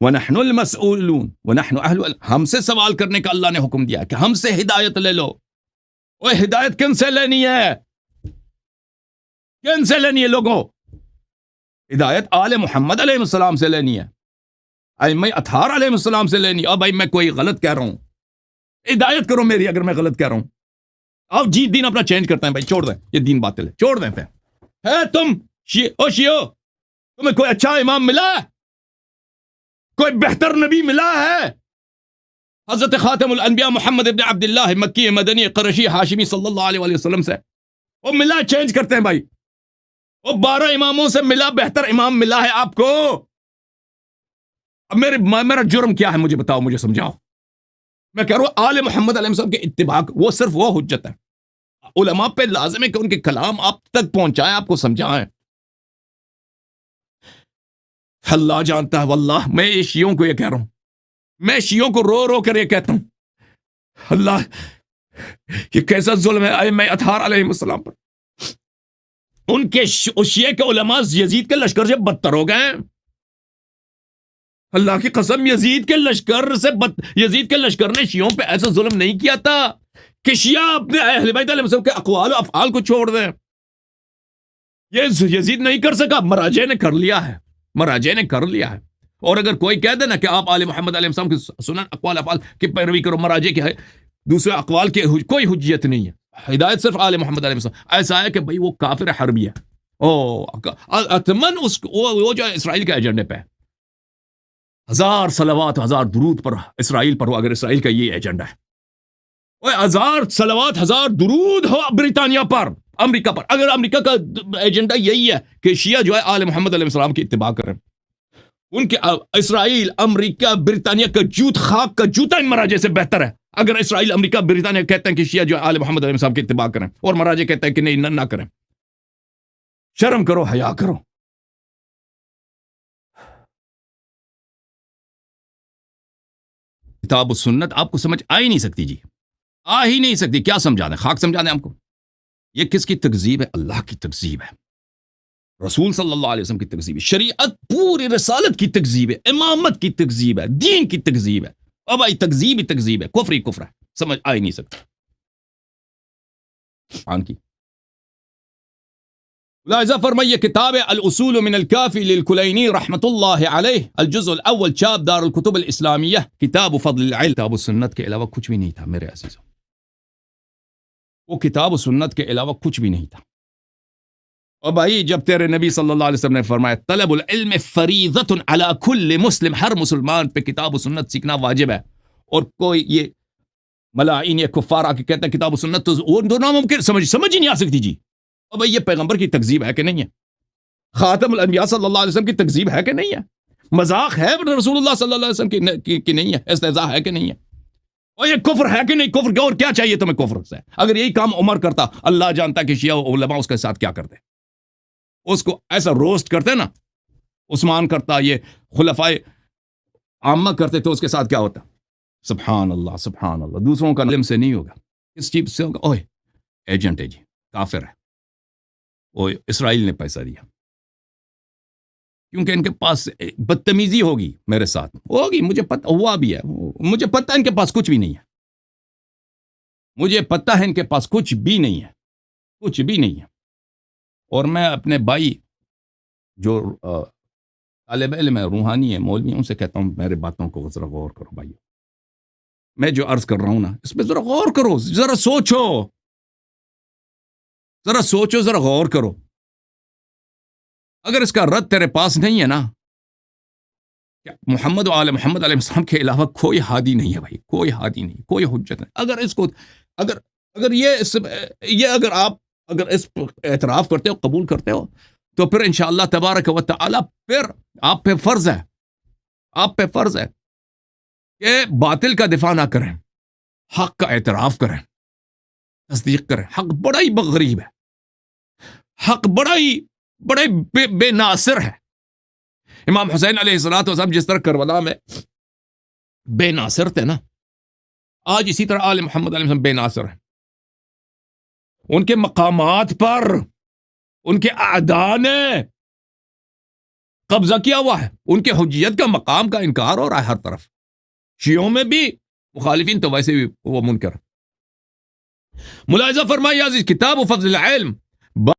وَنَحْنُ الْمَسْئُولُونَ وَنَحْنُ أَهْلُ ہم سے سوال کرنے کا اللہ نے حکم دیا کہ ہم سے ہدایت لے لو. اوہ ہدایت کن سے لینی ہے؟ کن سے لینی ہے لوگوں؟ ہدایت آل محمد علیہ السلام سے لینی ہے، ائمہ اطہار علیہ السلام سے لینی ہے. اب بھائی میں کوئی غلط کہہ رہا ہوں، ہدایت کرو میری اگر میں غلط کہہ رہا ہوں. اب جی دین اپنا چینج کرتے ہیں بھائی، چھوڑ دیں یہ دین باطل ہے، چھوڑ دیں. پھر ہے تم شیعو تمہیں کوئی اچھا امام ملا ہے؟ کوئی بہتر نبی ملا ہے؟ حضرت خاتم الانبیاء محمد ابن عبداللہ مکی مدنی قرشی ہاشمی صلی اللہ علیہ وسلم سے وہ ملا، چینج کرتے ہیں بھائی. وہ 12 اماموں سے ملا، بہتر امام ملا ہے آپ کو. اب میرا جرم کیا ہے مجھے بتاؤ، مجھے سمجھاؤ. میں کہہ رہا ہوں آل محمد علیہ السلام کے اتباع وہ صرف وہ حجت ہے. علماء پہ لازم ہے کہ ان کے کلام آپ تک پہنچائیں، آپ کو سمجھائیں. اللہ جانتا ہے واللہ میں شیعوں کو یہ کہہ رہا ہوں، میں شیعوں کو رو رو کر یہ کہتا ہوں اللہ یہ کیسا ظلم ہے ائمہ اطہار علیہ السلام پر. ان کے شیعہ کے علماء یزید کے لشکر سے بدتر ہو گئے. اللہ کی قسم یزید کے لشکر نے شیعوں پہ ایسا ظلم نہیں کیا تھا کہ شیعہ اپنے اہل بیت علیہ السلام کے اقوال و افعال کو چھوڑ دیں. یہ یزید نہیں کر سکا، مراجع نے کر لیا ہے، مراجع نے کر لیا ہے. اور اگر کوئی کہہ دے نا کہ آپ آل محمد علیہ السلام کی سنن اقوال افعال کی پیروی کرو، مراجع کے ہے، دوسرے اقوال کی کوئی حجیت نہیں ہے. ہدایت صرف آل محمد علیہ السلام. ایسا ہے کہ بھئی وہ کافر حربی ہے، اتمن وہ جو اسرائیل کے ایجنڈے پہ 1000 صلوات 1000 درود پر اسرائیل پر ہو. اگر اسرائیل کا یہ ایجنڈا ہے، وہ 1000 صلوات 1000 درود ہو برطانیہ پر، امریکہ پر. اگر امریکہ کا ایجنڈا یہی ہے کہ شیعہ جو ہے آل محمد علیہ السلام کی اتباع کریں، ان کے اسرائیل امریکہ برطانیہ کا خاک کا جوتا ان مراجع سے بہتر ہے. اگر اسرائیل امریکہ برطانیہ کہتے ہیں کہ شیعہ جو ہے آل محمد علیہ السلام کی اتباع کریں اور مراجع کہتے ہیں کہ نہیں نہ کریں، شرم کرو، حیا کرو. کتاب و سنت آپ کو سمجھ آ ہی نہیں سکتی، جی آ ہی نہیں سکتی. کیا سمجھا دیں، خاک سمجھا دیں آپ کو. یہ کس کی تکذیب ہے؟ اللہ کی تکذیب ہے، رسول صلی اللہ علیہ وسلم کی تکذیب ہے، شریعت پوری رسالت کی تکذیب ہے، امامت کی تکذیب ہے، دین کی تکذیب ہے. اب آئی تکذیب ہی تکذیب ہے، کفر ہی کفر ہے، سمجھ آ ہی نہیں سکتا. آن کی لہذا فرمائیے کتاب الاصول من الکافی للکلینی رحمت اللہ علیہ، الجزء الاول، چاپ دار الکتب الاسلامیہ، کتاب فضل العلم. کتاب و سنت کے علاوہ کچھ بھی نہیں تھا میرے عزیزوں، وہ کتاب و سنت کے علاوہ کچھ بھی نہیں تھا. اور بھائی جب تیرے نبی صلی اللہ علیہ وسلم نے فرمایا طلب العلم فریضۃ علی کل مسلم، ہر مسلمان پہ کتاب و سنت سیکھنا واجب ہے. اور کوئی یہ ملاعین یا کفار آ کے کہتے ہیں کتاب و سنت تو وہ دونوں ممکن سمجھ ہی نہیں آ سکتی. جی اور بھائی یہ پیغمبر کی تکذیب ہے کہ نہیں ہے؟ خاتم الانبیاء صلی اللہ علیہ وسلم کی تکذیب ہے کہ نہیں ہے؟ مذاق ہے رسول اللہ صلی اللہ علیہ وسلم کی نہیں ہے؟ استہزاء ہے کہ نہیں ہے؟ اور یہ کفر ہے کہ نہیں؟ کفر اور کیا چاہیے تمہیں کفر سے؟ اگر یہی کام عمر کرتا، اللہ جانتا کہ شیعہ علماء اس کے ساتھ کیا کرتے، اس کو ایسا روسٹ کرتے نا. عثمان کرتا، یہ خلفائے عامہ کرتے تو اس کے ساتھ کیا ہوتا؟ سبحان اللہ سبحان اللہ. دوسروں کا علم سے نہیں ہوگا، اس چیز سے ہوگا اوہ ایجنٹ ہے جی، کافر ہے، وہ اسرائیل نے پیسہ دیا. کیونکہ ان کے پاس بدتمیزی ہوگی میرے ساتھ، ہوگی، مجھے پتہ ہوا بھی ہے، مجھے پتہ ہے ان کے پاس کچھ بھی نہیں ہے، مجھے پتہ ہے ان کے پاس کچھ بھی نہیں ہے، کچھ بھی نہیں ہے. اور میں اپنے بھائی جو طالب علم ہے، روحانی ہے، مولوی ہیں، ان سے کہتا ہوں میرے باتوں کو ذرا غور کرو بھائی. میں جو عرض کر رہا ہوں نا اس پہ ذرا غور کرو، ذرا سوچو، ذرا سوچو، ذرا غور کرو. اگر اس کا رد تیرے پاس نہیں ہے نا، محمد و آل محمد علیہ السلام کے علاوہ کوئی ہادی نہیں ہے بھائی، کوئی ہادی نہیں، کوئی حجت نہیں. اگر اس کو اگر یہ اگر اس اعتراف کرتے ہو، قبول کرتے ہو، تو پھر انشاءاللہ تبارک و تعالی پھر آپ پہ فرض ہے کہ باطل کا دفاع نہ کریں، حق کا اعتراف کریں، تصدیق کریں. حق بڑا ہی غریب ہے، حق بڑے بے ناصر ہے. امام حسین علیہ السلام جس طرح کربلا میں بے ناصر تھے نا، آج اسی طرح آل محمد علیہ وسلم بے ناصر ہیں. ان کے مقامات پر ان کے اعداء نے قبضہ کیا ہوا ہے، ان کے حجیت کا مقام کا انکار ہو رہا ہے ہر طرف، شیعوں میں بھی، مخالفین تو ویسے بھی وہ منکر۔ ملاحظہ فرمائیے عزیز، کتاب فضل العلم